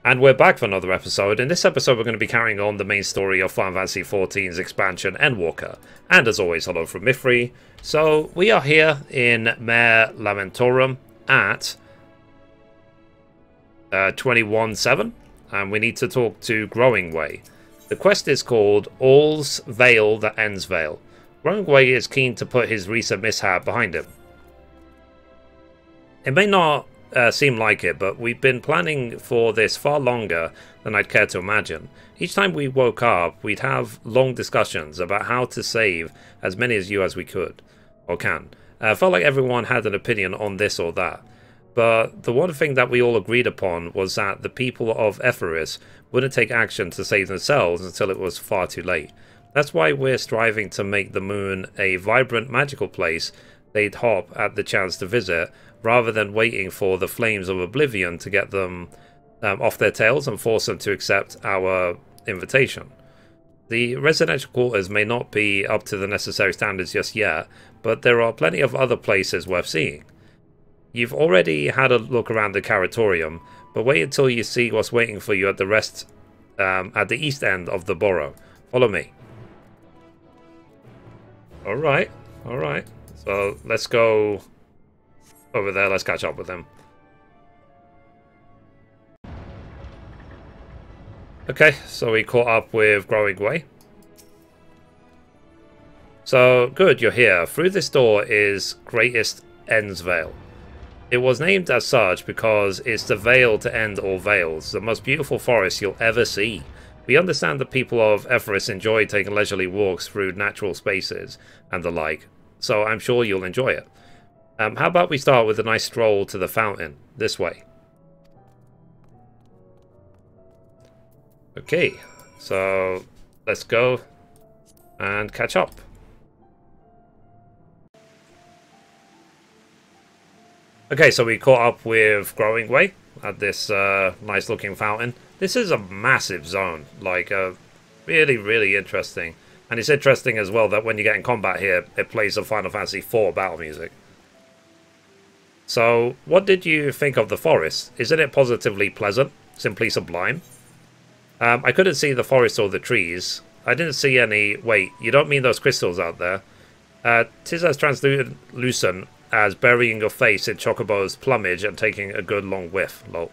And we're back for another episode. In this episode, we're going to be carrying on the main story of Final Fantasy XIV's expansion, Endwalker. And as always, hello from Mithrie. So, we are here in Mare Lamentorum at 21-7. And we need to talk to Growing Way. The quest is called All's Vale that Endsvale. Growing Way is keen to put his recent mishap behind him. It may not seem like it, but we've been planning for this far longer than I'd care to imagine. Each time we woke up, we'd have long discussions about how to save as many of you as we could, or can. Felt like everyone had an opinion on this or that. But the one thing that we all agreed upon was that the people of FFXIV wouldn't take action to save themselves until it was far too late. That's why we're striving to make the moon a vibrant, magical place they'd hop at the chance to visit, rather than waiting for the flames of oblivion to get them off their tails and force them to accept our invitation. The residential quarters may not be up to the necessary standards just yet, but there are plenty of other places worth seeing. You've already had a look around the Caratorium, but wait until you see what's waiting for you at the east end of the borough. Follow me. Alright, alright. So let's go over there, let's catch up with them. Okay, so we caught up with Growing Way. So, good, you're here. Through this door is Greatest Endsvale. It was named as such because it's the veil to end all veils, the most beautiful forest you'll ever see. We understand that people of FFXIV enjoy taking leisurely walks through natural spaces and the like, so I'm sure you'll enjoy it. How about we start with a nice stroll to the fountain, this way. Okay, so let's go and catch up. Okay, so we caught up with Growing Way at this nice looking fountain. This is a massive zone, like really, really interesting. And it's interesting as well that when you get in combat here, it plays the Final Fantasy IV battle music. So, what did you think of the forest? Isn't it positively pleasant? Simply sublime? I couldn't see the forest or the trees. I didn't see any... Wait, you don't mean those crystals out there? 'Tis as translucent as burying your face in Chocobo's plumage and taking a good long whiff. Lol.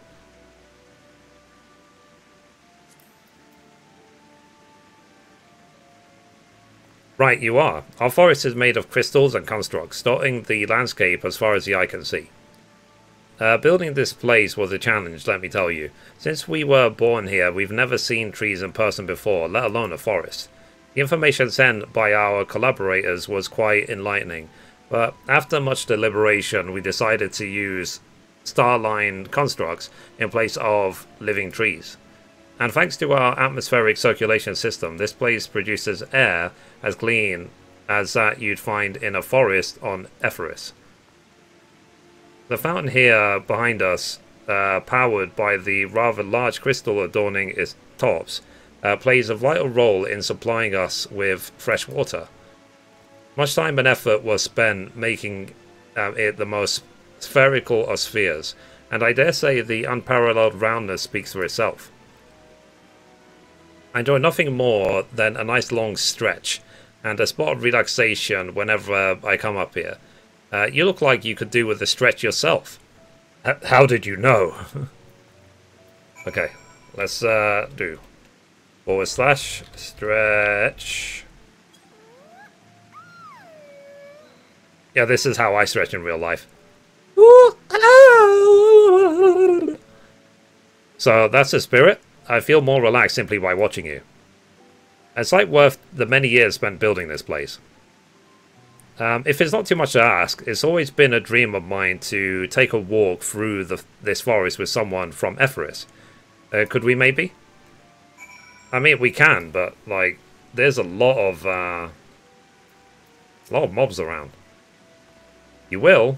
Right, you are. Our forest is made of crystals and constructs, dotting the landscape as far as the eye can see. Building this place was a challenge, let me tell you. Since we were born here, we've never seen trees in person before, let alone a forest. The information sent by our collaborators was quite enlightening, but after much deliberation, we decided to use star-line constructs in place of living trees. And thanks to our atmospheric circulation system, this place produces air as clean as that you'd find in a forest on FFXIV. The fountain here behind us, powered by the rather large crystal adorning its tops, plays a vital role in supplying us with fresh water. Much time and effort was spent making it the most spherical of spheres, and I dare say the unparalleled roundness speaks for itself. I enjoy nothing more than a nice long stretch and a spot of relaxation whenever I come up here. You look like you could do with a stretch yourself. How did you know? Okay, let's do / stretch. Yeah, this is how I stretch in real life. So that's the spirit. I feel more relaxed simply by watching you. It's like worth the many years spent building this place. If it's not too much to ask, it's always been a dream of mine to take a walk through this forest with someone from FFXIV. Could we maybe? I mean, we can, but like, there's a lot of mobs around. You will?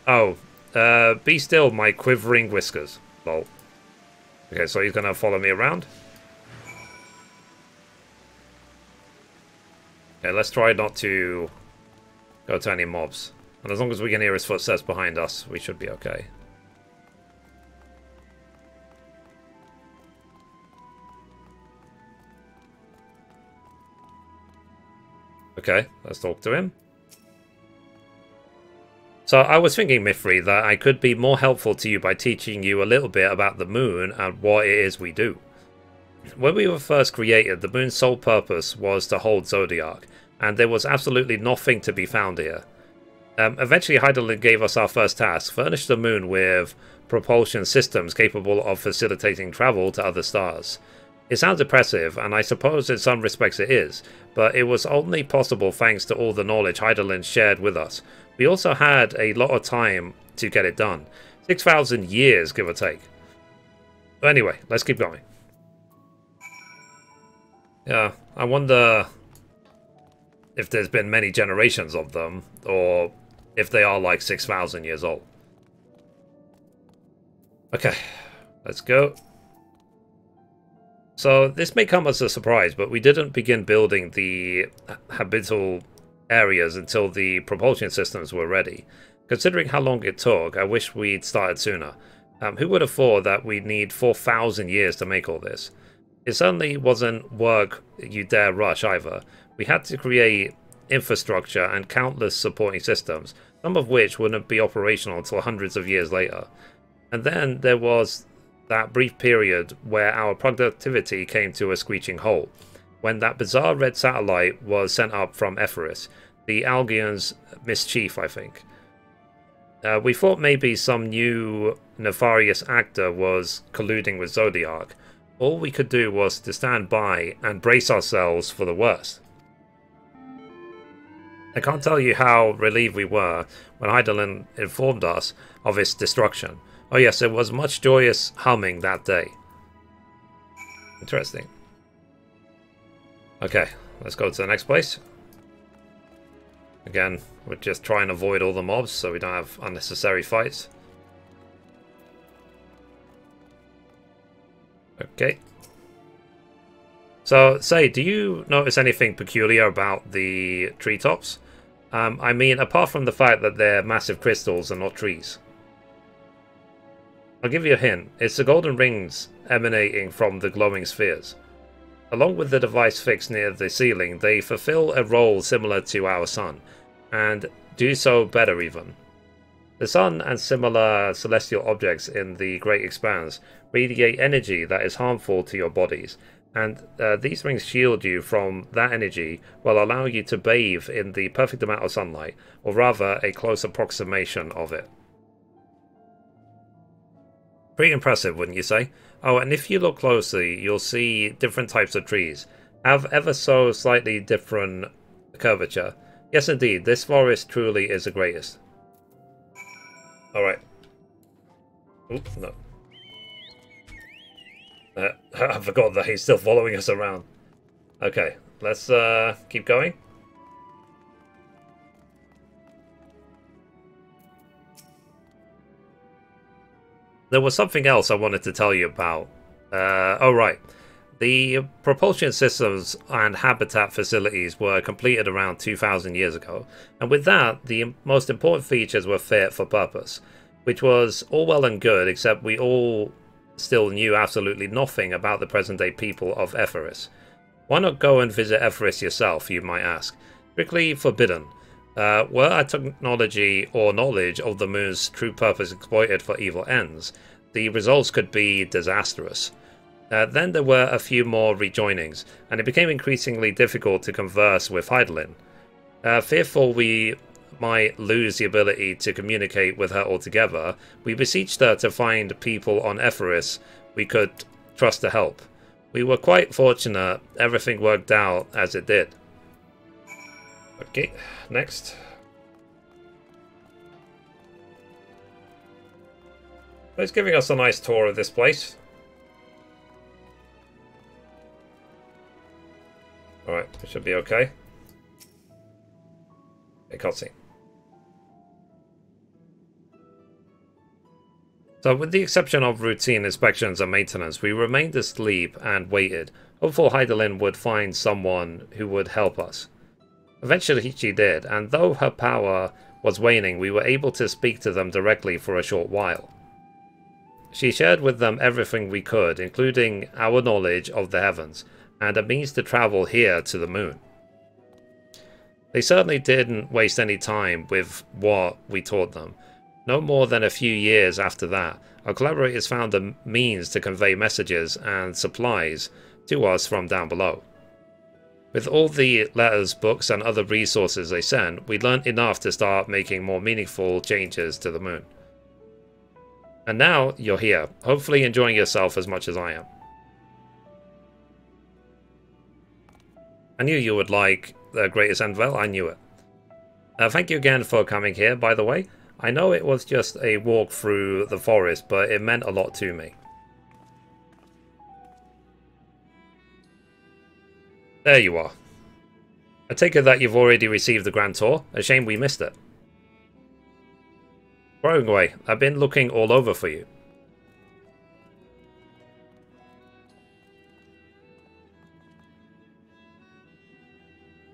Oh, be still, my quivering whiskers. Lol. Okay, so he's gonna follow me around. Okay, let's try not to go to any mobs. And as long as we can hear his footsteps behind us, we should be okay. Okay, let's talk to him. So I was thinking, Mithrie, that I could be more helpful to you by teaching you a little bit about the moon and what it is we do. When we were first created, the moon's sole purpose was to hold Zodiac, and there was absolutely nothing to be found here. Eventually, Hydaelyn gave us our first task, furnish the moon with propulsion systems capable of facilitating travel to other stars. It sounds impressive, and I suppose in some respects it is, but it was only possible thanks to all the knowledge Hydaelyn shared with us. We also had a lot of time to get it done. 6,000 years, give or take. But anyway, let's keep going. Yeah, I wonder if there's been many generations of them, or if they are like 6,000 years old. Okay, let's go. So this may come as a surprise, but we didn't begin building the habitable areas until the propulsion systems were ready. Considering how long it took, I wish we'd started sooner. Who would have thought that we'd need 4,000 years to make all this? It certainly wasn't work you dare rush either. We had to create infrastructure and countless supporting systems, some of which wouldn't be operational until hundreds of years later. And then there was that brief period where our productivity came to a screeching halt, when that bizarre red satellite was sent up from Epheris, the Algion's mischief, I think. We thought maybe some new nefarious actor was colluding with Zodiac. All we could do was to stand by and brace ourselves for the worst. I can't tell you how relieved we were when Hydaelyn informed us of its destruction. Oh yes, it was much joyous humming that day. Interesting. Okay, let's go to the next place. Again, we're just trying to avoid all the mobs so we don't have unnecessary fights. Okay. So, say, do you notice anything peculiar about the treetops? I mean, apart from the fact that they're massive crystals and not trees. I'll give you a hint. It's the golden rings emanating from the glowing spheres. Along with the device fixed near the ceiling, they fulfill a role similar to our sun, and do so better even. The sun and similar celestial objects in the Great Expanse radiate energy that is harmful to your bodies, and these rings shield you from that energy while allowing you to bathe in the perfect amount of sunlight, or rather a close approximation of it. Pretty impressive, wouldn't you say? Oh, and if you look closely, you'll see different types of trees have ever so slightly different curvature. Yes, indeed, this forest truly is the greatest. Alright. Oops, no. I forgot that he's still following us around. Okay, let's keep going. There was something else I wanted to tell you about. Oh, right. The propulsion systems and habitat facilities were completed around 2,000 years ago, and with that, the most important features were fit for purpose, which was all well and good, except we all still knew absolutely nothing about the present-day people of Epheris. Why not go and visit Epheris yourself, you might ask? Strictly forbidden. Were our technology or knowledge of the moon's true purpose exploited for evil ends, the results could be disastrous. Then there were a few more rejoinings, and it became increasingly difficult to converse with Hydaelyn. Fearful we might lose the ability to communicate with her altogether, we beseeched her to find people on Epheris we could trust to help. We were quite fortunate everything worked out as it did. Okay, next. It's giving us a nice tour of this place. Alright, it should be okay. I can't see. So with the exception of routine inspections and maintenance, we remained asleep and waited, hopeful Hydaelyn would find someone who would help us. Eventually she did, and though her power was waning, we were able to speak to them directly for a short while. She shared with them everything we could, including our knowledge of the heavens, and a means to travel here to the moon. They certainly didn't waste any time with what we taught them. No more than a few years after that, our collaborators found a means to convey messages and supplies to us from down below. With all the letters, books, and other resources they sent, we learned enough to start making more meaningful changes to the moon. And now you're here, hopefully enjoying yourself as much as I am. I knew you would like the greatest Endsvale, I knew it. Thank you again for coming here, by the way. I know it was just a walk through the forest, but it meant a lot to me. There you are. I take it that you've already received the Grand Tour. A shame we missed it. Growing away, I've been looking all over for you.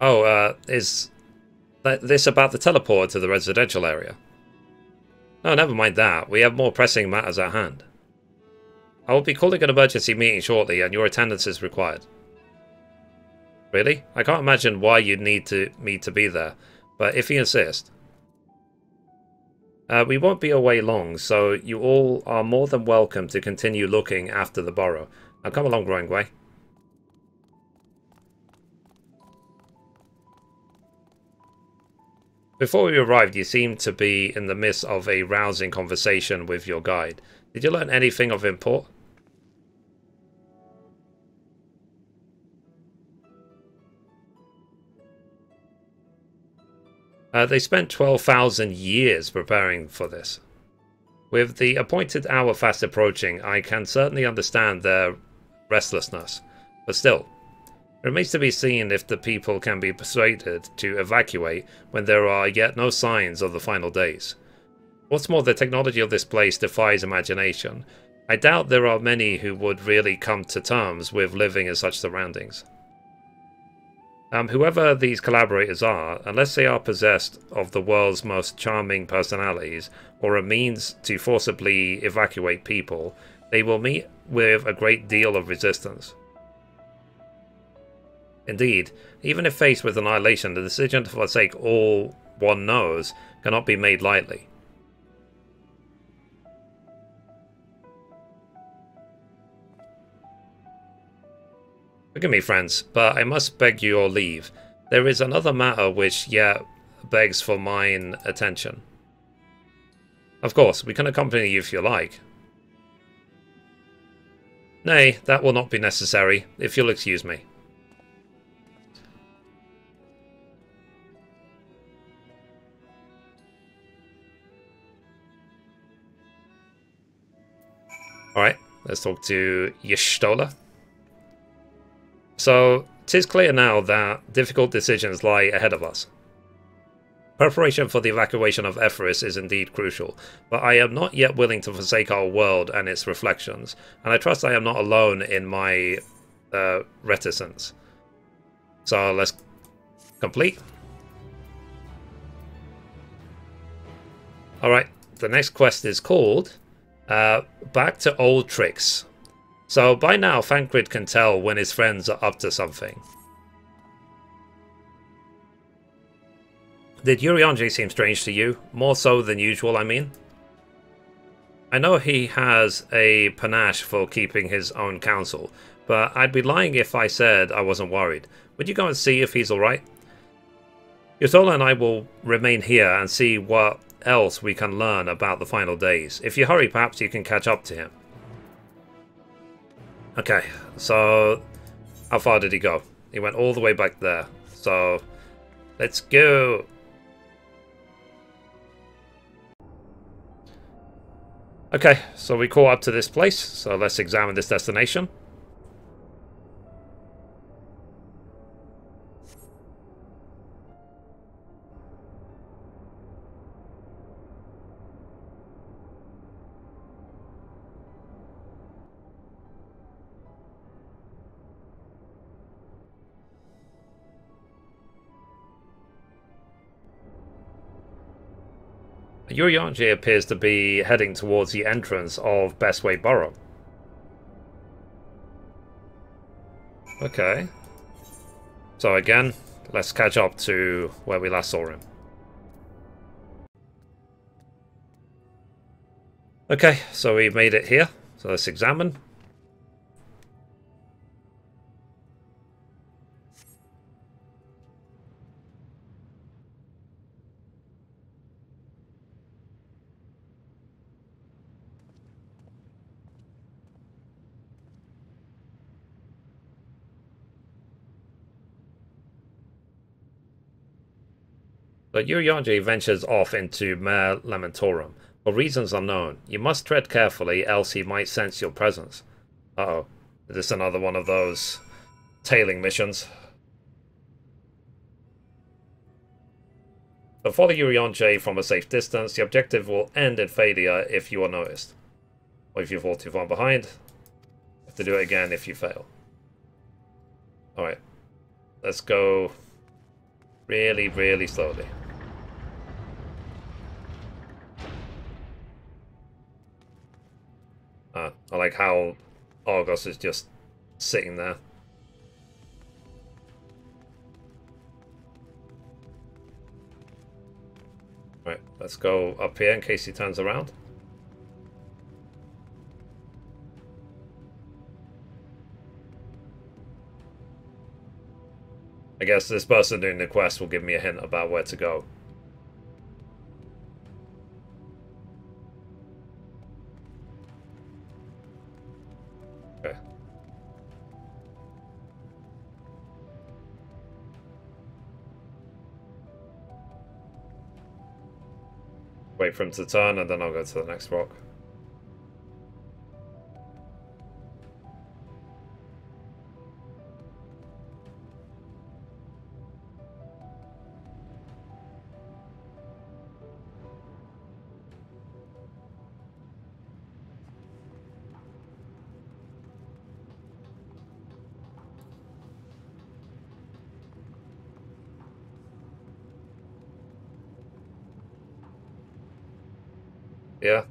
Oh, is this about the teleport to the residential area? No, never mind that. We have more pressing matters at hand. I will be calling an emergency meeting shortly, and your attendance is required. Really? I can't imagine why you'd need me to be there, but if you insist. We won't be away long, so you all are more than welcome to continue looking after the burrow. Now come along, Growing Way. Before we arrived, you seemed to be in the midst of a rousing conversation with your guide. Did you learn anything of import? They spent 12,000 years preparing for this. With the appointed hour fast approaching, I can certainly understand their restlessness. But still, it remains to be seen if the people can be persuaded to evacuate when there are yet no signs of the final days. What's more, the technology of this place defies imagination. I doubt there are many who would really come to terms with living in such surroundings. Whoever these collaborators are, unless they are possessed of the world's most charming personalities or a means to forcibly evacuate people, they will meet with a great deal of resistance. Indeed, even if faced with annihilation, the decision to forsake all one knows cannot be made lightly. Forgive me, friends, but I must beg your leave. There is another matter which yet begs for mine attention. Of course, we can accompany you if you like. Nay, that will not be necessary, if you'll excuse me. Alright, let's talk to Y'shtola. So, 'tis clear now that difficult decisions lie ahead of us. Preparation for the evacuation of Ephesus is indeed crucial, but I am not yet willing to forsake our world and its reflections, and I trust I am not alone in my reticence. So let's complete. Alright, the next quest is called Back to Old Tricks. So by now, Thancred can tell when his friends are up to something. Did Urianger seem strange to you? More so than usual, I mean? I know he has a panache for keeping his own counsel, but I'd be lying if I said I wasn't worried. Would you go and see if he's alright? Y'shtola and I will remain here and see what else we can learn about the final days. If you hurry, perhaps you can catch up to him. Okay, so how far did he go? He went all the way back there. So let's go. Okay, so we caught up to this place. So let's examine this destination. Urianger appears to be heading towards the entrance of Bestway Burrow. Okay. So again, let's catch up to where we last saw him. Okay, so we made it here. So let's examine. But Urianger ventures off into Mare Lamentorum. For reasons unknown, you must tread carefully, else he might sense your presence. Uh-oh. Is this another one of those tailing missions? But follow Urianger from a safe distance. The objective will end in failure if you are noticed. Or if you fall too far behind. You have to do it again if you fail. Alright. Let's go really, really slowly. I like how Argos is just sitting there. Right, let's go up here in case he turns around. I guess this person doing the quest will give me a hint about where to go. Okay. Wait for him to turn and then I'll go to the next rock. Yeah.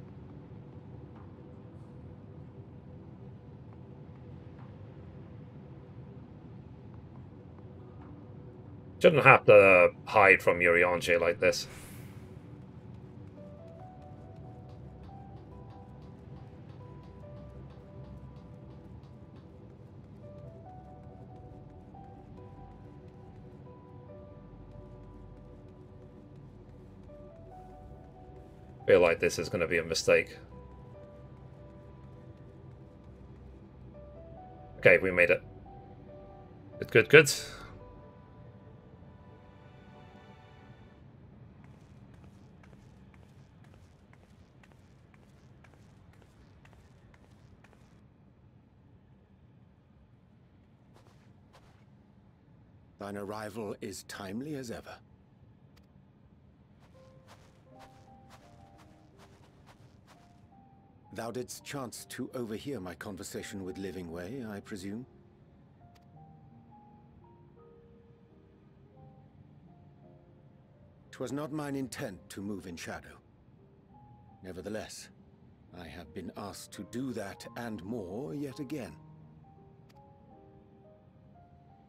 Shouldn't have to hide from Urianger like this. Feel like this is going to be a mistake. Okay, we made it. Good, good, good. Thine arrival is timely as ever. Thou didst chance to overhear my conversation with Living Way, I presume? 'Twas not mine intent to move in shadow. Nevertheless, I have been asked to do that and more yet again.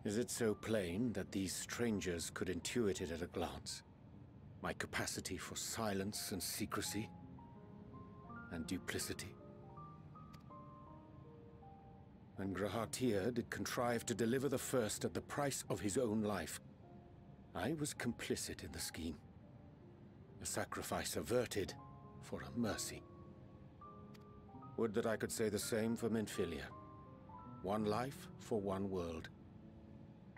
Is it so plain that these strangers could intuit it at a glance? My capacity for silence and secrecy? And duplicity? And Grahatir did contrive to deliver the first at the price of his own life. I was complicit in the scheme. A sacrifice averted for a mercy. Would that I could say the same for Minfilia. One life for one world.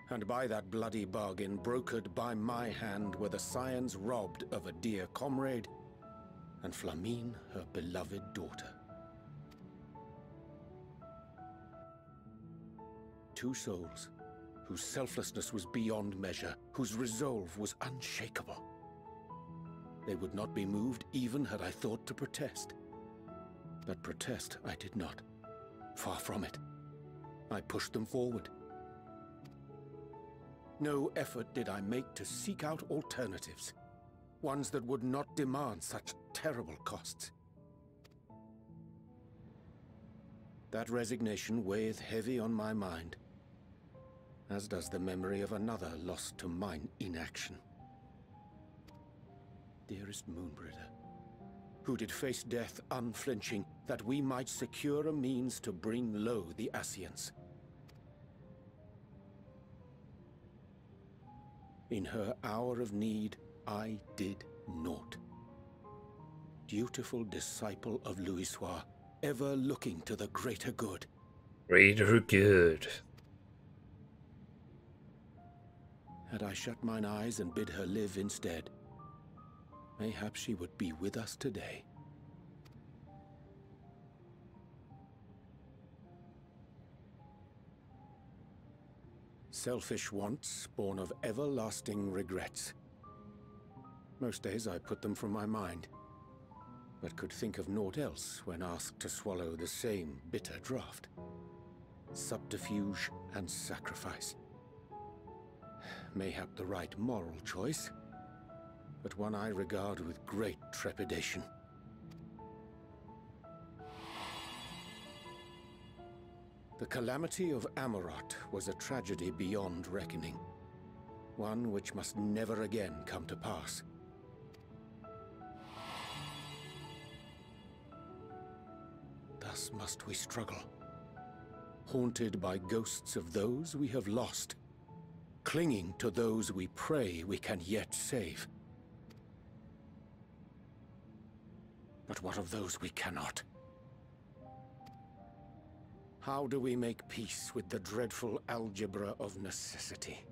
And by that bloody bargain brokered by my hand were the scions robbed of a dear comrade and Flamine, her beloved daughter. Two souls, whose selflessness was beyond measure, whose resolve was unshakable. They would not be moved even had I thought to protest. But protest I did not. Far from it. I pushed them forward. No effort did I make to seek out alternatives. Ones that would not demand such terrible costs. That resignation weigheth heavy on my mind. as does the memory of another lost to mine inaction. Dearest Moonbringer, who did face death unflinching, that we might secure a means to bring low the Ascians. In her hour of need, I did naught. Dutiful disciple of Louisoix, ever looking to the greater good. Greater good. Had I shut mine eyes and bid her live instead, mayhap she would be with us today. Selfish wants, born of everlasting regrets. Most days I put them from my mind, but could think of naught else when asked to swallow the same bitter draught. Subterfuge and sacrifice. Mayhap the right moral choice, but one I regard with great trepidation. The calamity of Amarot was a tragedy beyond reckoning, one which must never again come to pass. Thus must we struggle, haunted by ghosts of those we have lost, clinging to those we pray we can yet save. But what of those we cannot? How do we make peace with the dreadful algebra of necessity?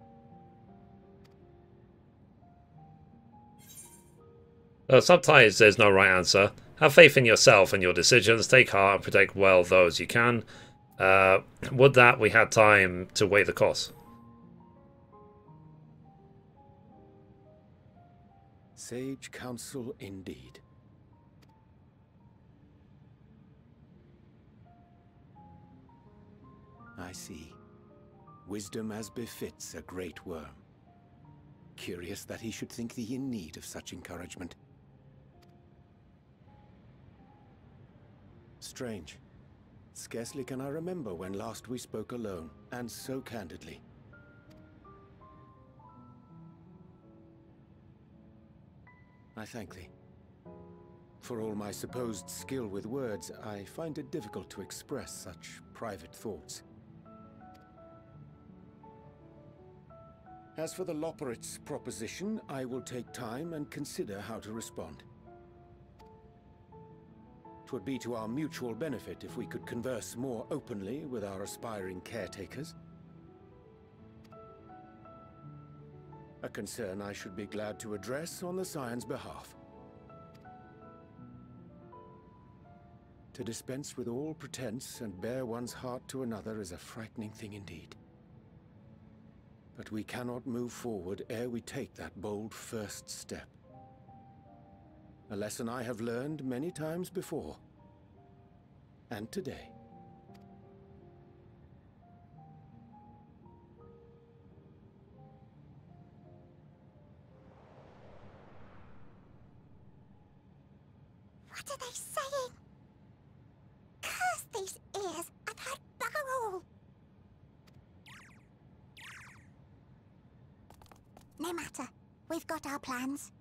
Sometimes there's no right answer. Have faith in yourself and your decisions. Take heart and protect well those you can. Would that we had time to weigh the cost. Sage counsel indeed. I see. Wisdom as befits a great worm. Curious that he should think thee in need of such encouragement. Strange. Scarcely can I remember when last we spoke alone, and so candidly. I thank thee. For all my supposed skill with words, I find it difficult to express such private thoughts. As for the Loporrit's proposition, I will take time and consider how to respond. 'Twould be to our mutual benefit if we could converse more openly with our aspiring caretakers. A concern I should be glad to address on the Scion's behalf. To dispense with all pretense and bare one's heart to another is a frightening thing indeed. But we cannot move forward ere we take that bold first step. A lesson I have learned many times before. And today. What are they saying? Curse these ears and had bugger all. No matter. We've got our plans.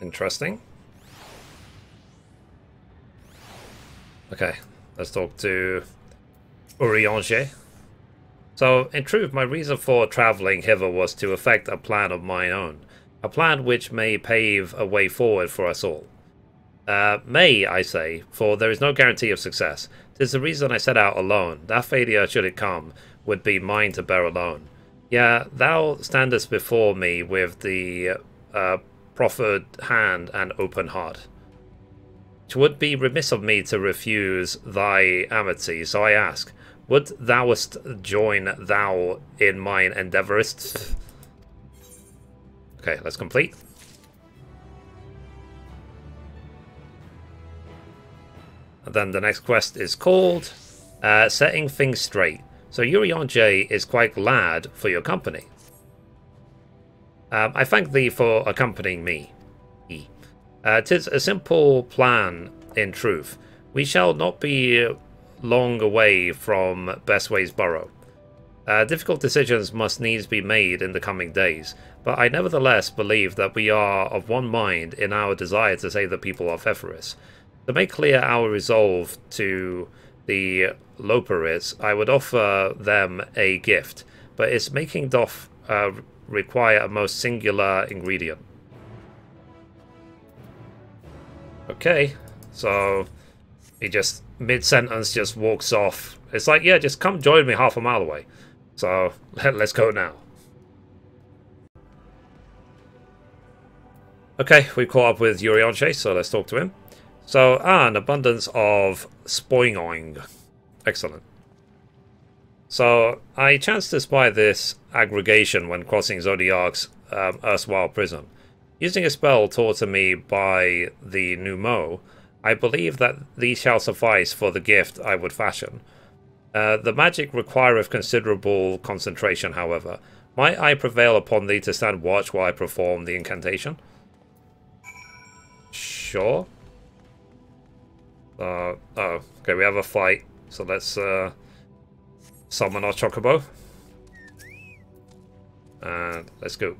Interesting. Okay, let's talk to Urianger. So, in truth, my reason for travelling hither was to effect a plan of my own. A plan which may pave a way forward for us all. May, I say, for there is no guarantee of success. 'Tis the reason I set out alone. That failure, should it come, would be mine to bear alone. Yeah, thou standest before me with the proffered hand and open heart. 'Twould be remiss of me to refuse thy amity, so I ask, would thouest join thou in mine endeavourest? Okay, let's complete. And then the next quest is called Setting Things Straight. So Urianger is quite glad for your company. I thank thee for accompanying me. 'Tis a simple plan, in truth. We shall not be long away from Bestway's Burrow. Difficult decisions must needs be made in the coming days, but I nevertheless believe that we are of one mind in our desire to save the people of Ephesus. To make clear our resolve to the Loperites, I would offer them a gift, but its making doth require a most singular ingredient. Okay, so he just mid-sentence just walks off. It's like, yeah, just come join me half a mile away. So let's go now. Okay, we caught up with Urianche, so let's talk to him. So, an abundance of spoiling. Excellent. So, I chanced to spy this aggregation when crossing Zodiac's erstwhile prison. Using a spell taught to me by the Numo, I believe that these shall suffice for the gift I would fashion. The magic requireth considerable concentration, however. Might I prevail upon thee to stand watch while I perform the incantation? Sure. Oh, okay, we have a fight, so let's summon our Chocobo. And let's go.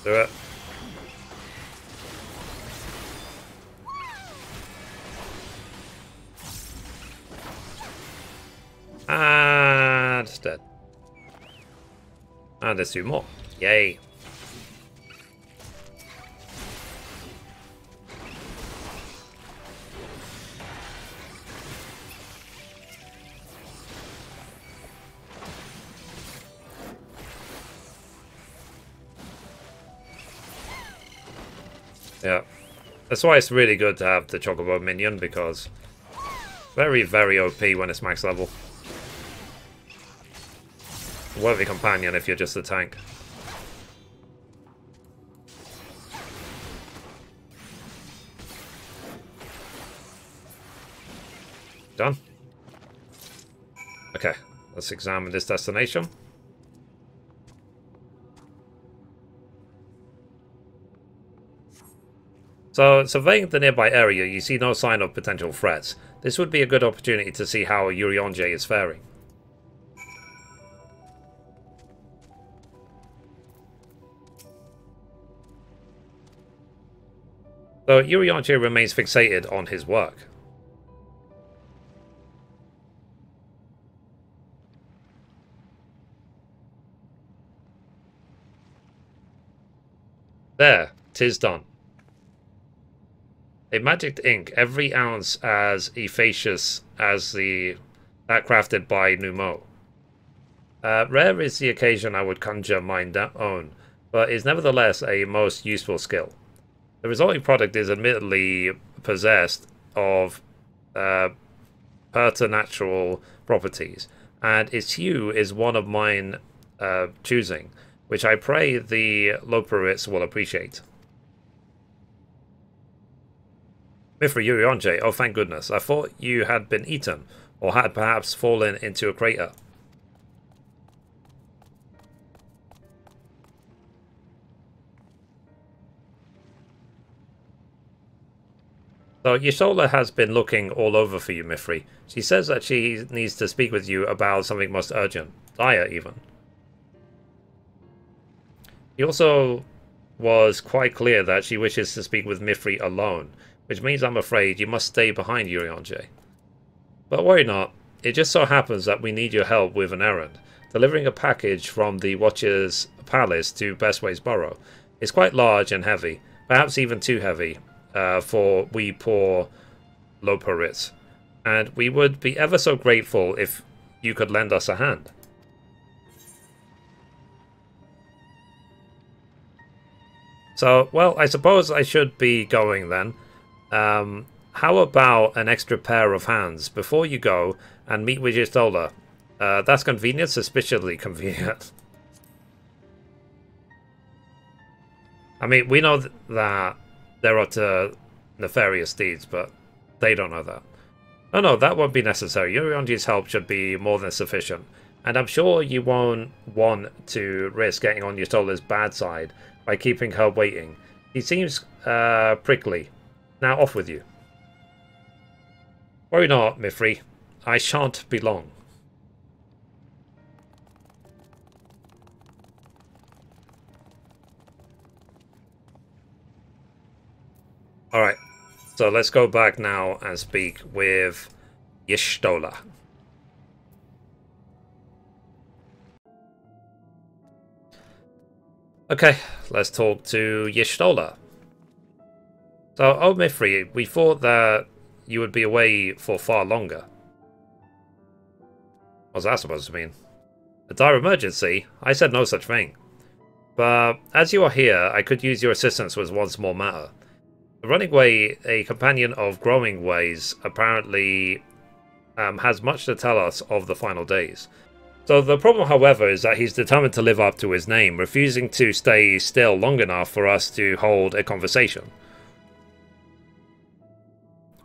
Do it. And it's dead. And there's two more. Yay. Yeah. That's why it's really good to have the Chocobo minion, because very, very OP when it's max level. Worthy companion if you're just a tank. Done. Okay, let's examine this destination. So, surveying the nearby area, you see no sign of potential threats. This would be a good opportunity to see how Urianche is faring. So, Urianche remains fixated on his work. There, 'tis done. A magic ink, every ounce as efficacious as that crafted by Numo. Rare is the occasion I would conjure mine own, but is nevertheless a most useful skill. The resulting product is admittedly possessed of preternatural properties, and its hue is one of mine choosing, which I pray the Loperites will appreciate. Mithrie, Urianche, oh thank goodness, I thought you had been eaten, or had perhaps fallen into a crater. So Yashola has been looking all over for you, Mithrie. She says that she needs to speak with you about something most urgent, dire even. He also was quite clear that she wishes to speak with Mithrie alone, which means I'm afraid you must stay behind Urianche. But worry not, it just so happens that we need your help with an errand. Delivering a package from the Watcher's Palace to Bestway's Burrow. It's quite large and heavy, perhaps even too heavy for we poor Loperites, and we would be ever so grateful if you could lend us a hand. So, well, I suppose I should be going then. How about an extra pair of hands before you go and meet with Yistola? That's convenient, suspiciously convenient. I mean, we know that they're up to nefarious deeds, but they don't know that. Oh no, that won't be necessary. Urianche's help should be more than sufficient. And I'm sure you won't want to risk getting on Ystola's bad side by keeping her waiting. He seems prickly. Now off with you. Worry not, Mithrie. I shan't be long. Alright, so let's go back now and speak with Y'shtola. Okay, let's talk to Y'shtola. So, oh Mithrie, we thought that you would be away for far longer. What's that supposed to mean? A dire emergency? I said no such thing. But as you are here, I could use your assistance with one small matter. The Running Way, a companion of Growing Ways, apparently has much to tell us of the final days. So the problem, however, is that he's determined to live up to his name, refusing to stay still long enough for us to hold a conversation.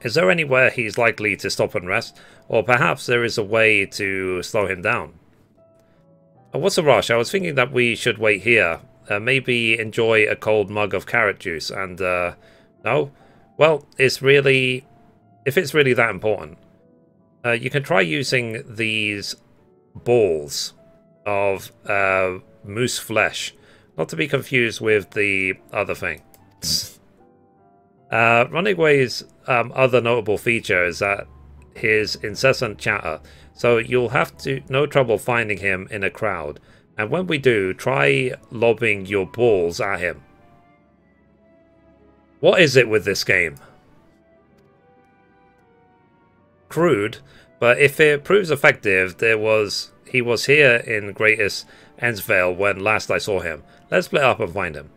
Is there anywhere he's likely to stop and rest? Or perhaps there is a way to slow him down? Oh, what's the rush? I was thinking that we should wait here. Maybe enjoy a cold mug of carrot juice and, no? Well, if it's really that important. You can try using these balls of moose flesh. Not to be confused with the other thing. Running Way's other notable feature is that his incessant chatter, so you'll have no trouble finding him in a crowd. And when we do, try lobbing your balls at him. What is it with this game? Crude, but if it proves effective, he was here in Greatest Endsvale when last I saw him. Let's split up and find him.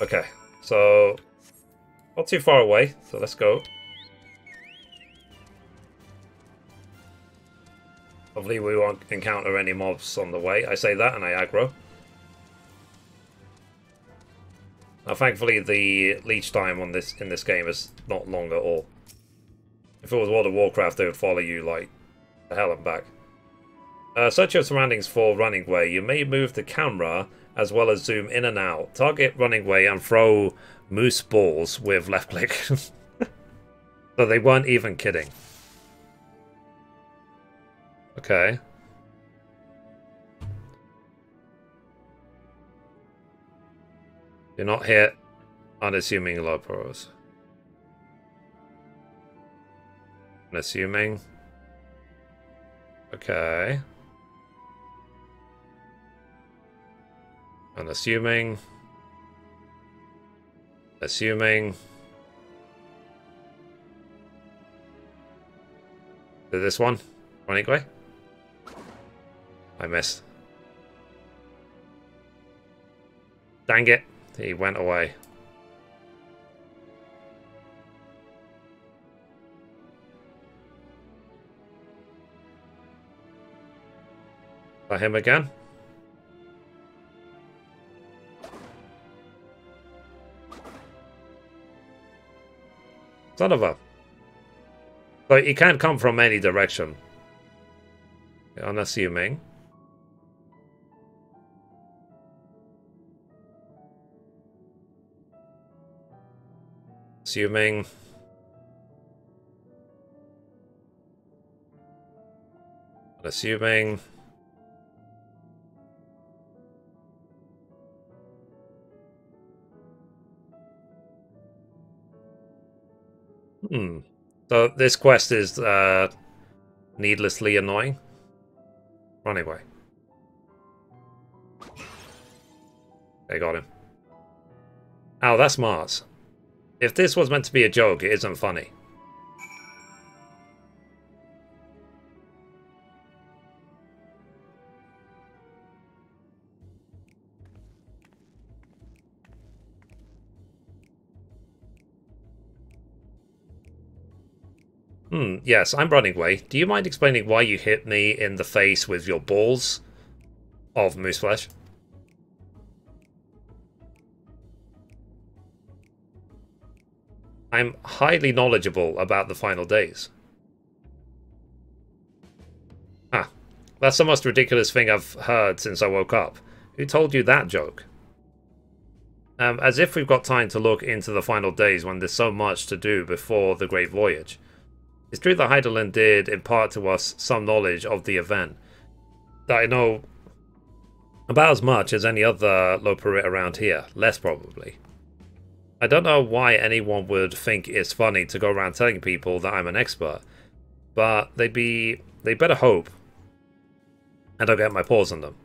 Okay, so not too far away, so let's go. Hopefully we won't encounter any mobs on the way. I say that and I aggro. Now thankfully the leech time on in this game is not long at all. If it was World of Warcraft, they would follow you like the hell and back. Search your surroundings for Running Way. You may move the camera as well as zoom in and out. Target Running Way and throw moose balls with left click. So they weren't even kidding. Okay. Do not hit unassuming low pros. Unassuming. Okay. Unassuming. Assuming. Do this one. Running Way. I missed. Dang it. He went away. Is that him again? Son of a... So he can't come from any direction. Unassuming. Assuming. Unassuming. So this quest is needlessly annoying. Running Way. They got him. Oh, that's Mars. If this was meant to be a joke, it isn't funny. Yes, I'm Running Way. Do you mind explaining why you hit me in the face with your balls of moose flesh? I'm highly knowledgeable about the final days. Ah, that's the most ridiculous thing I've heard since I woke up. Who told you that joke? As if we've got time to look into the final days when there's so much to do before the Great Voyage. It's true that Heidelin did impart to us some knowledge of the event, that I know about as much as any other Loperit around here, less probably. I don't know why anyone would think it's funny to go around telling people that I'm an expert, but they better hope I don't get my paws on them.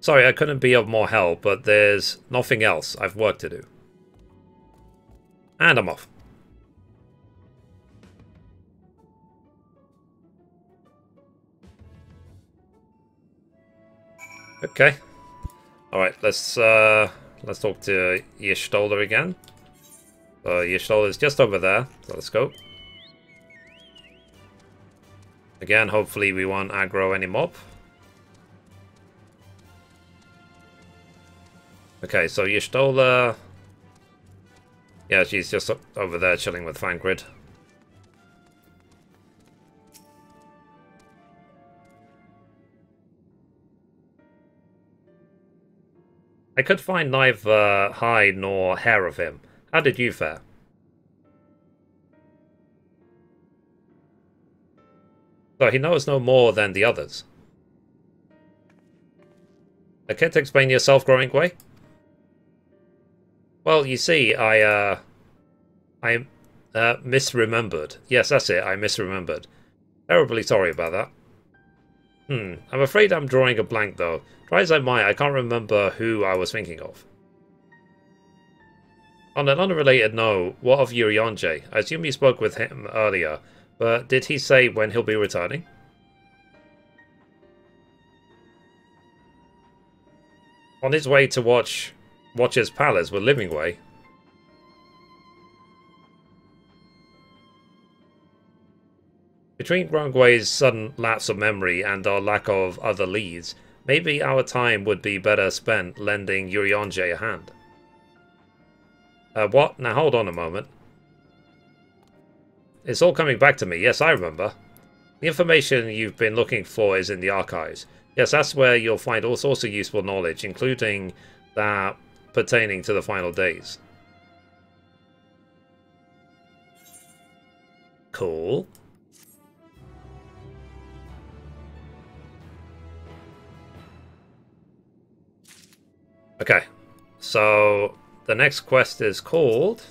Sorry, I couldn't be of more help, but there's nothing else. I've work to do. And I'm off. Okay. Alright, let's talk to Y'shtola again. Y'shtola is just over there, so let's go. Again, hopefully we won't aggro any mob. Okay, so Y'shtola... Yeah, she's just over there chilling with Fangrid. I could find neither hide nor hair of him. How did you fare? So he knows no more than the others. I can't explain yourself, Growing Way? Well, you see, I misremembered. Yes, that's it, I misremembered. Terribly sorry about that. I'm afraid I'm drawing a blank, though. Try as I might, I can't remember who I was thinking of. On an unrelated note, what of Urianger? I assume you spoke with him earlier, but did he say when he'll be returning? On his way to Watcher's Palace with Livingway. Between Grungway's sudden lapse of memory and our lack of other leads, maybe our time would be better spent lending Urianger a hand. What? Now hold on a moment. It's all coming back to me. Yes, I remember. The information you've been looking for is in the archives. Yes, that's where you'll find all sorts of useful knowledge, including that pertaining to the final days. Cool. Okay, so the next quest is called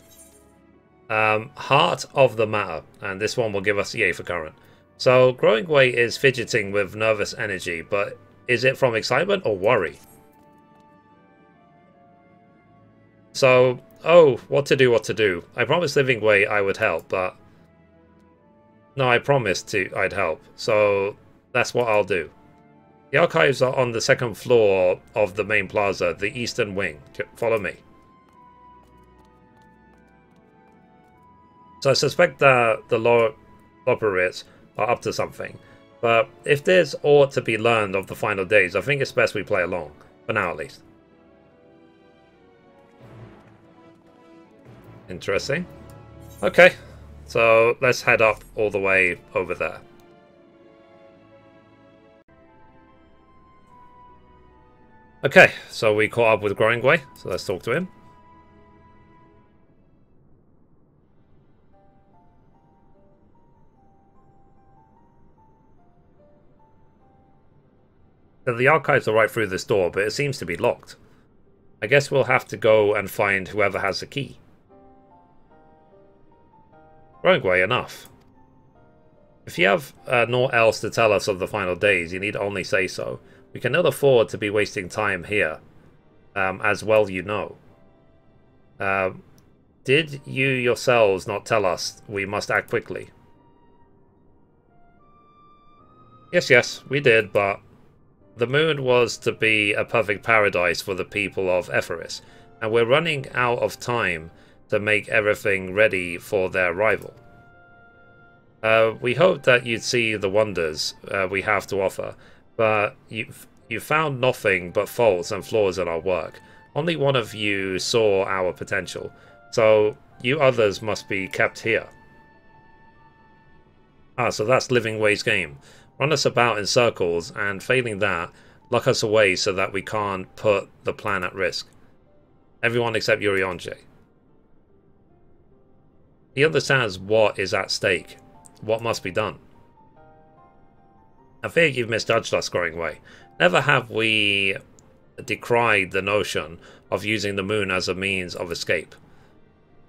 Heart of the Matter, and this one will give us EA for current. So Growing Way is fidgeting with nervous energy, but is it from excitement or worry? So, oh, what to do. I promised Livingway I would help, but... No, I promised I'd help, so that's what I'll do. The archives are on the second floor of the main plaza, the eastern wing. Follow me. So I suspect that the Loperits are up to something. But if there's aught to be learned of the final days, I think it's best we play along. For now, at least. Interesting. Okay, so let's head up all the way over there. Okay, so we caught up with Growing Way, so let's talk to him. So the archives are right through this door, but it seems to be locked. I guess we'll have to go and find whoever has the key. Growing Way, enough. If you have naught else to tell us of the final days, you need only say so. We cannot afford to be wasting time here, as well you know. Did you yourselves not tell us we must act quickly? Yes, we did, but the moon was to be a perfect paradise for the people of Eferis, and we're running out of time to make everything ready for their arrival. We hoped that you'd see the wonders we have to offer, but you found nothing but faults and flaws in our work. Only one of you saw our potential, so you others must be kept here. Ah, so that's Living Way's game. Run us about in circles, and failing that, lock us away so that we can't put the plan at risk. Everyone except Urianger. He understands what is at stake, what must be done. I fear you've misjudged us, Growing Way. Never have we decried the notion of using the moon as a means of escape.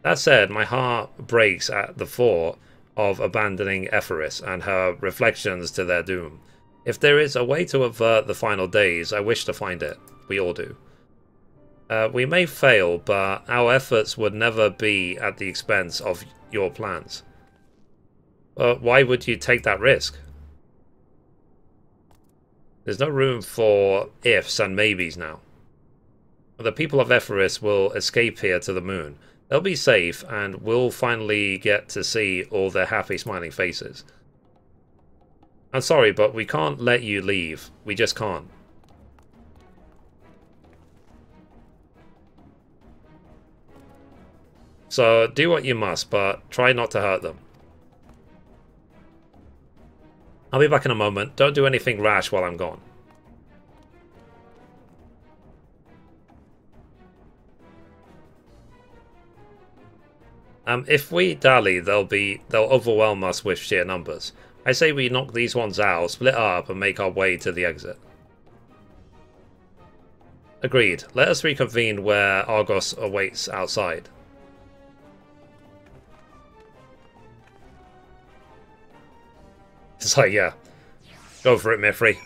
That said, my heart breaks at the thought of abandoning Etheris and her reflections to their doom. If there is a way to avert the final days, I wish to find it. We all do. We may fail, but our efforts would never be at the expense of your plans. Why would you take that risk? There's no room for ifs and maybes now. The people of Etheris will escape here to the moon. They'll be safe, and we'll finally get to see all their happy, smiling faces. I'm sorry, but we can't let you leave. We just can't. So do what you must, but try not to hurt them. I'll be back in a moment. Don't do anything rash while I'm gone. If we dally, they'll overwhelm us with sheer numbers. I say we knock these ones out, split up, and make our way to the exit. Agreed. Let us reconvene where Argos awaits outside. It's like, yeah. Go for it, Mithrie.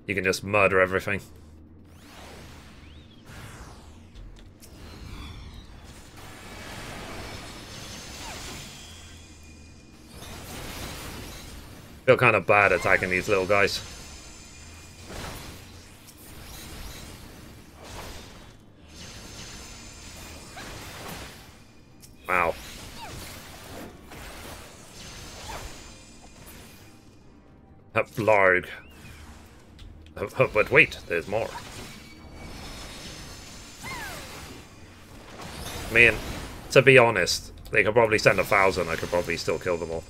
You can just murder everything. Feel kind of bad attacking these little guys. Wow. Larg. But wait, there's more. I mean, to be honest, they could probably send 1,000, I could probably still kill them all.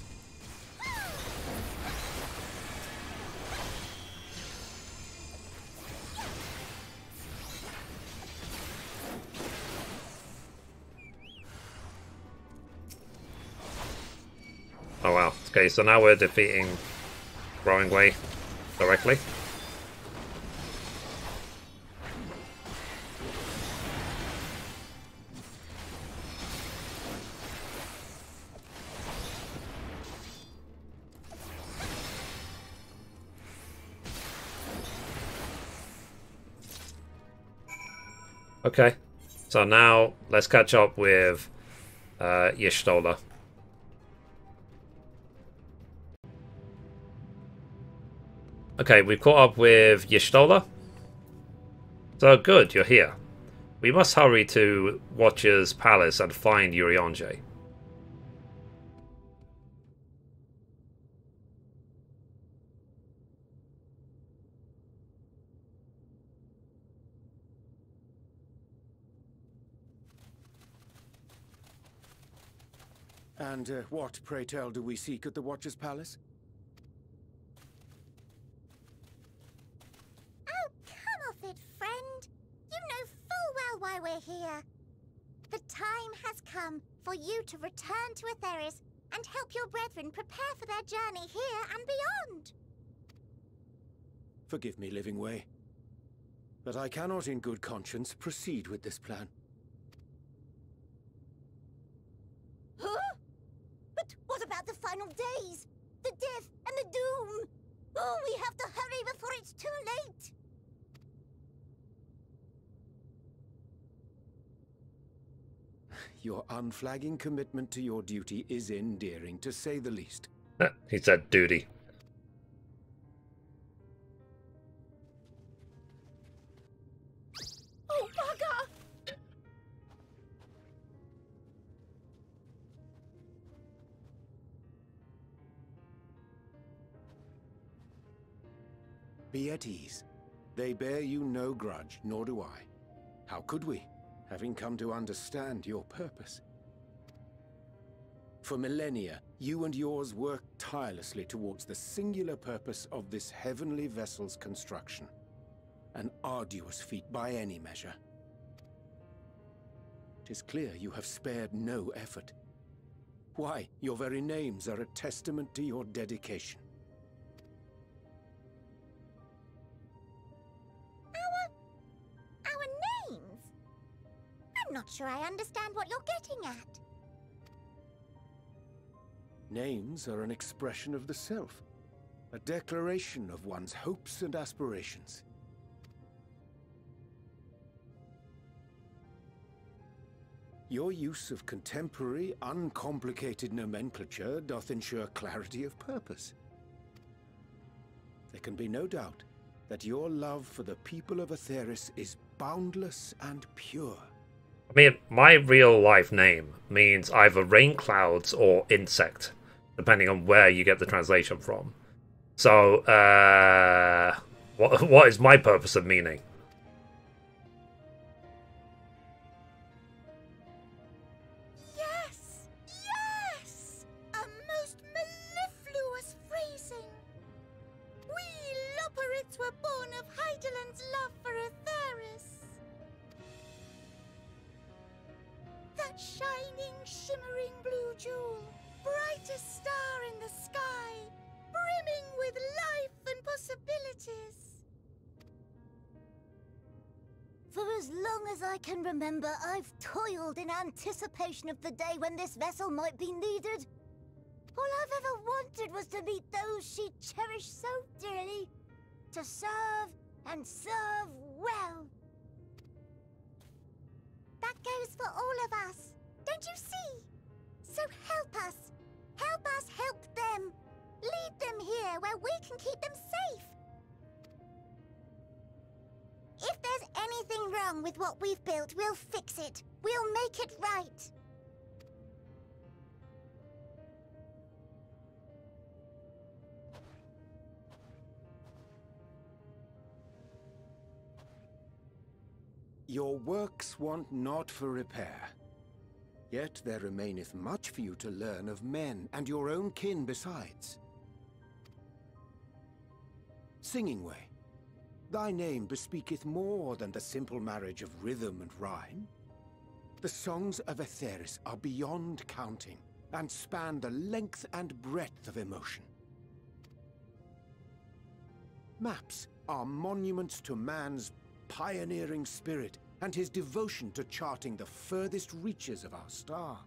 Oh wow. Okay, so now we're defeating Growing Way directly. Okay, so now let's catch up with Y'shtola. Okay, we've caught up with Y'shtola. So good, you're here. We must hurry to Watcher's Palace and find Urianger. And what, pray tell, do we seek at the Watcher's Palace? Oh, come off it, friend. You know full well why we're here. The time has come for you to return to Etheris and help your brethren prepare for their journey here and beyond. Forgive me, Living Way, but I cannot in good conscience proceed with this plan. Huh? But what about the final days? The death and the doom? Oh, we have to hurry before it's too late. Your unflagging commitment to your duty is endearing, to say the least. He said duty. Oh, bugger! Be at ease. They bear you no grudge, nor do I. How could we, having come to understand your purpose? For millennia, you and yours worked tirelessly towards the singular purpose of this heavenly vessel's construction. An arduous feat by any measure. It is clear you have spared no effort. Why, your very names are a testament to your dedication. Our names? I'm not sure I understand what you're getting at. Names are an expression of the self, a declaration of one's hopes and aspirations. Your use of contemporary, uncomplicated nomenclature doth ensure clarity of purpose. There can be no doubt that your love for the people of Aetheris is boundless and pure. I mean, my real life name means either rain clouds or insect, depending on where you get the translation from. So, what is my purpose of meaning? Yes! Yes! A most mellifluous phrasing! We Loporrits were born of Hydaelyn's love for Aetheris. That shining, shimmering blue jewel, brightest star in the sky, brimming with life and possibilities. For as long as I can remember, I've toiled in anticipation of the day when this vessel might be needed. All I've ever wanted was to meet those she cherished so dearly, to serve and serve well. That goes for all of us, don't you see? So help us. Help us help them. Lead them here where we can keep them safe. If there's anything wrong with what we've built, we'll fix it. We'll make it right. Your works want not for repair. Yet there remaineth much for you to learn of men, and your own kin besides. Singing Way, thy name bespeaketh more than the simple marriage of rhythm and rhyme. The songs of Aetheris are beyond counting, and span the length and breadth of emotion. Maps are monuments to man's pioneering spirit, and his devotion to charting the furthest reaches of our star.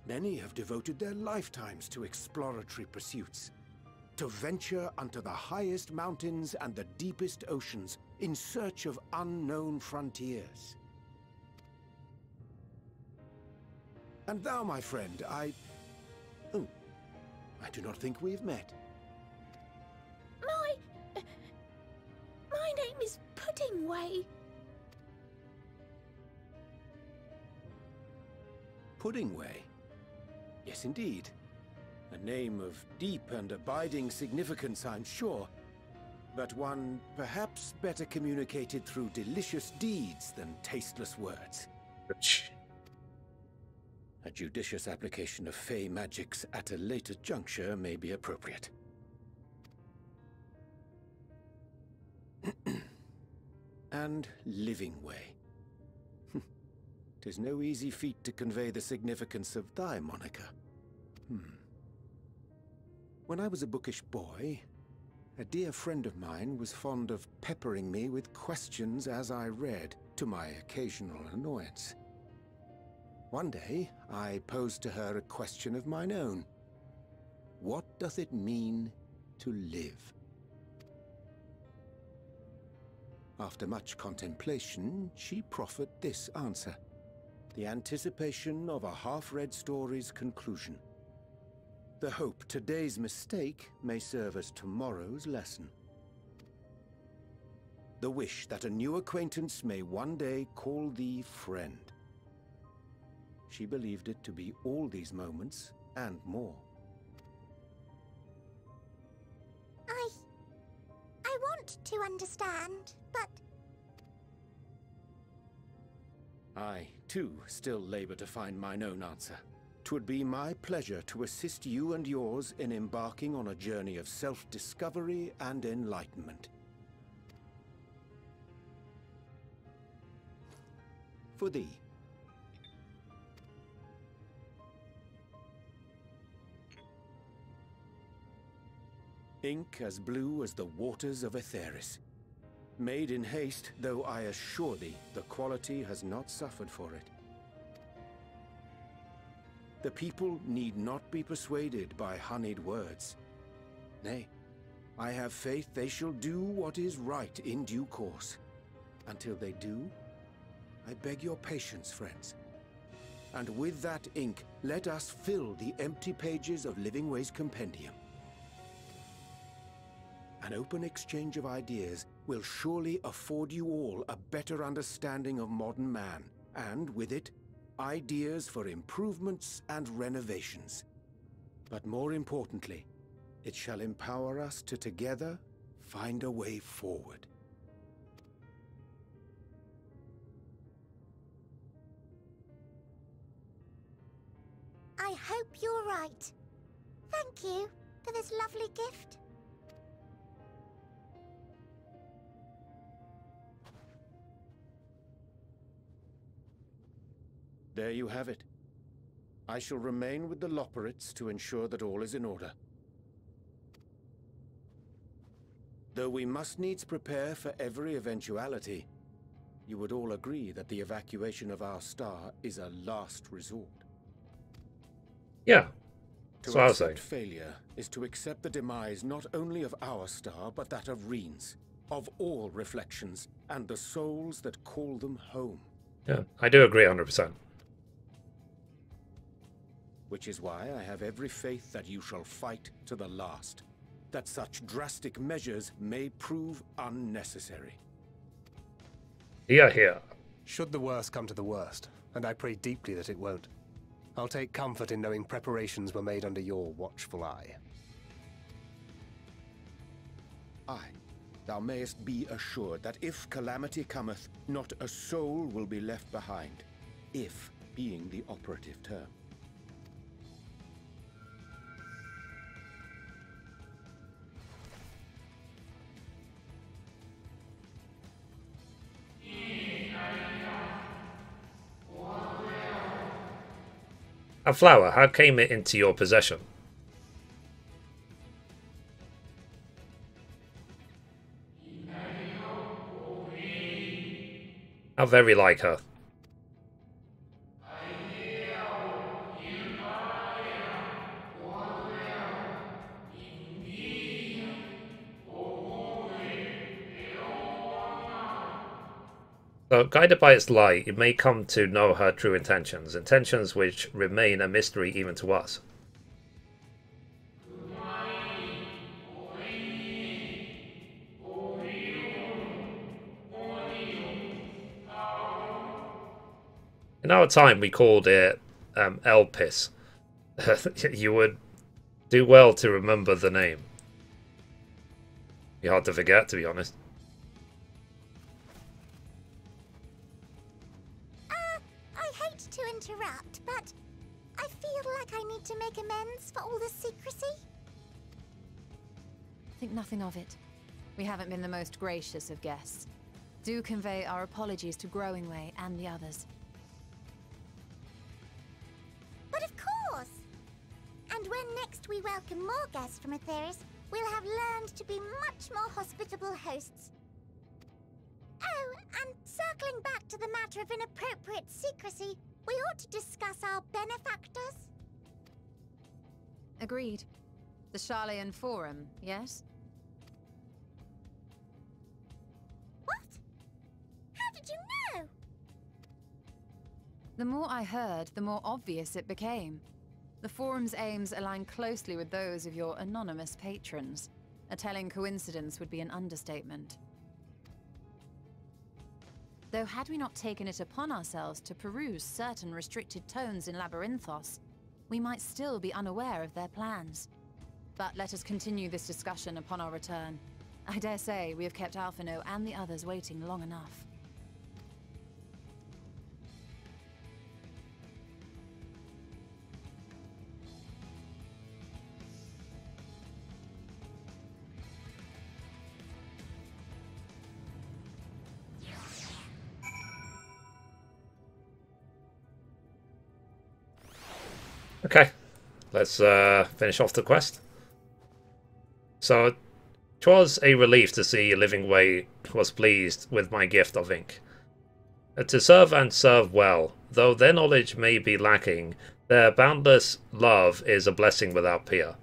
Many have devoted their lifetimes to exploratory pursuits, to venture unto the highest mountains and the deepest oceans in search of unknown frontiers. And thou, my friend, I do not think we've met. My name is Puddingway. Puddingway? Yes, indeed. A name of deep and abiding significance, I'm sure. But one perhaps better communicated through delicious deeds than tasteless words. A judicious application of fey magics at a later juncture may be appropriate. And Living Way. 'Tis no easy feat to convey the significance of thy moniker. When I was a bookish boy, a dear friend of mine was fond of peppering me with questions as I read, to my occasional annoyance. One day, I posed to her a question of mine own. What doth it mean to live? After much contemplation, she proffered this answer. The anticipation of a half-read story's conclusion. The hope today's mistake may serve as tomorrow's lesson. The wish that a new acquaintance may one day call thee friend. She believed it to be all these moments and more. I want to understand, but... I, too, still labor to find mine own answer. 'Twould be my pleasure to assist you and yours in embarking on a journey of self-discovery and enlightenment. For thee. Ink as blue as the waters of Aetheris. Made in haste, though I assure thee, the quality has not suffered for it. The people need not be persuaded by honeyed words. Nay, I have faith they shall do what is right in due course. Until they do, I beg your patience, friends. And with that ink, let us fill the empty pages of Living Way's compendium. An open exchange of ideas will surely afford you all a better understanding of modern man, and with it, ideas for improvements and renovations. But more importantly, it shall empower us to together find a way forward. I hope you're right. Thank you for this lovely gift. There you have it. I shall remain with the Loporrits to ensure that all is in order. Though we must needs prepare for every eventuality, you would all agree that the evacuation of our star is a last resort. Yeah, To that's what I was saying. accept failure is to accept the demise not only of our star, but that of Reen's, of all reflections, and the souls that call them home. Yeah, I do agree 100%. Which is why I have every faith that you shall fight to the last, that such drastic measures may prove unnecessary. Here, here. Should the worst come to the worst, and I pray deeply that it won't, I'll take comfort in knowing preparations were made under your watchful eye. Aye, thou mayest be assured that if calamity cometh, not a soul will be left behind, if being the operative term. A flower, how came it into your possession? How very like her. So, guided by its light, you may come to know her true intentions, intentions which remain a mystery even to us. In our time, we called it Elpis. You would do well to remember the name. Be hard to forget, to be honest. I hate to interrupt, but I feel like I need to make amends for all the secrecy. Think nothing of it. We haven't been the most gracious of guests. Do convey our apologies to Growing Way and the others. But of course! And when next we welcome more guests from Aetheris, we'll have learned to be much more hospitable hosts. Oh, and circling back to the matter of inappropriate secrecy, we ought to discuss our benefactors. Agreed. The Charlayan Forum, yes? What? How did you know? The more I heard, the more obvious it became. The Forum's aims align closely with those of your anonymous patrons. A telling coincidence would be an understatement. Though had we not taken it upon ourselves to peruse certain restricted tones in Labyrinthos, we might still be unaware of their plans. But let us continue this discussion upon our return. I dare say we have kept Alphino and the others waiting long enough. Okay, let's finish off the quest. So, it was a relief to see Livingway was pleased with my gift of ink. To serve and serve well, though their knowledge may be lacking, their boundless love is a blessing without peer.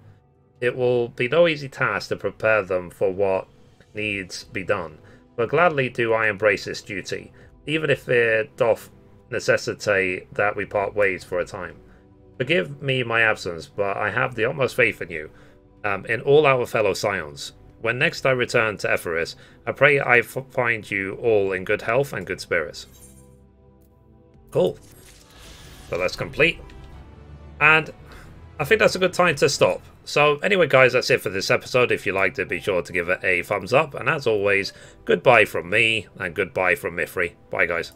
It will be no easy task to prepare them for what needs be done, but gladly do I embrace this duty, even if it doth necessitate that we part ways for a time. Forgive me my absence, but I have the utmost faith in you, in all our fellow Scions. When next I return to Ephesus, I pray I find you all in good health and good spirits. Cool. So that's complete. And I think that's a good time to stop. So anyway, guys, that's it for this episode. If you liked it, be sure to give it a thumbs up. And as always, goodbye from me and goodbye from Mithrie. Bye, guys.